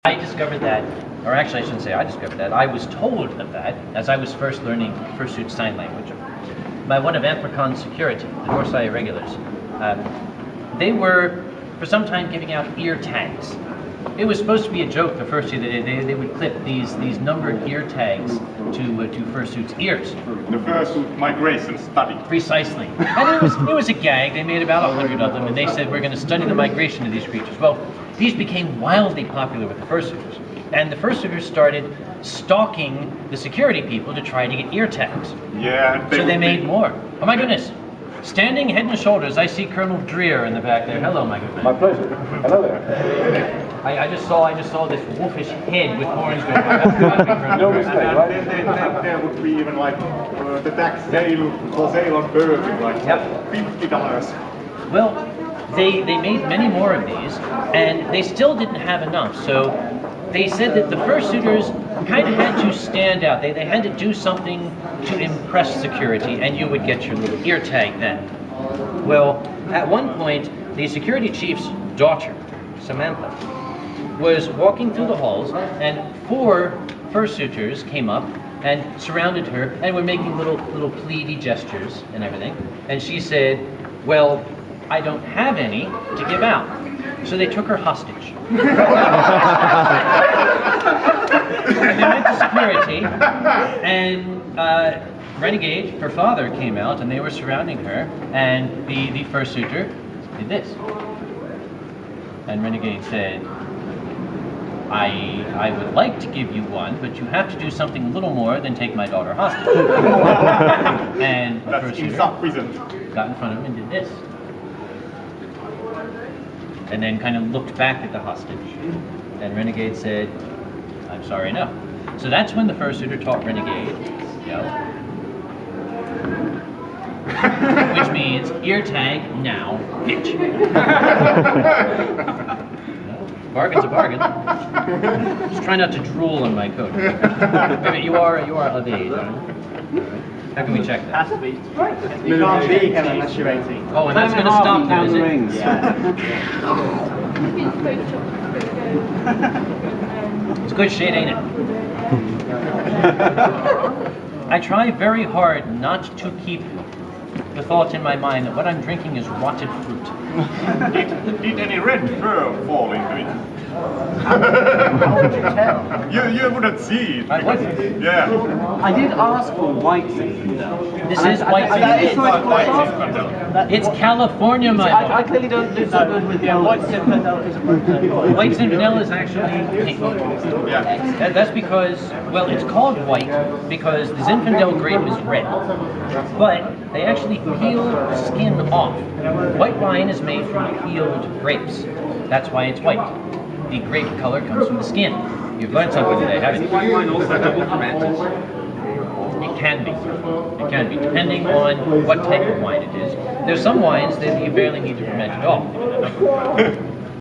I discovered that, or actually I shouldn't say I discovered that, I was told of that as I was first learning fursuit sign language by one of Ampercon's security, the Dorsai irregulars. They were for some time giving out ear tags. It was supposed to be a joke the first year that they would clip these numbered ear tags to fursuit's ears. The fursuit migration study. Precisely. And it was a gag. They made about 100 of them, and they said we're going to study the migration of these creatures. Well, these became wildly popular with the fursuiters. And the fursuiters started stalking the security people to try to get ear tags. Yeah. So they made more. Oh my goodness. Standing head and shoulders, I see Colonel Dreer in the back there. Hello, my good man. My pleasure. Hello there. I just saw this wolfish head with horns going by. No mistake, right? Then there would be even like the tax sale for sale on Burger, like $50. Well, they made many more of these, and they still didn't have enough. So they said that the fursuiters kind of had to stand out. They had to do something to impress security, and you would get your little ear tag then. Well, at one point, the security chief's daughter, Samantha, was walking through the halls, and 4 fursuiters came up and surrounded her and were making little pleady gestures and everything. And she said, well, I don't have any to give out. So they took her hostage. And they went to security, and Renegade, her father, came out, and they were surrounding her, and the fursuiter did this. And Renegade said, I would like to give you one, but you have to do something a little more than take my daughter hostage. And the fursuiter got in front of him and did this. And then kind of looked back at the hostage. And Renegade said, I'm sorry, no. So that's when the fursuiter taught Renegade, which means ear tag now, bitch. Bargain's a bargain. Just try not to drool on my coat. Wait, you are of age, aren't you? How can we check that? Has to be. You can't be unless you're 18. Oh, and that's going to stop them, is it? Rings. It's good shit, ain't it? I try very hard not to keep the thought in my mind that what I'm drinking is rotted fruit. Did any red fur fall into it? How would you tell? You wouldn't see it. I wouldn't. Yeah. I did ask for white Zinfandel. This is white Zinfandel. It's California, my lord. I clearly don't do so good with white Zinfandel is a birthday. White Zinfandel is actually pink. Yeah. That's because, well, it's called white because the Zinfandel grape is red. But they actually peel the skin off. White wine is made from peeled grapes. That's why it's white. The grape color comes from the skin. You've learned something today, haven't you? White wine also double fermented. It can be. It can be, depending on what type of wine it is. There's some wines that you barely need to ferment at all.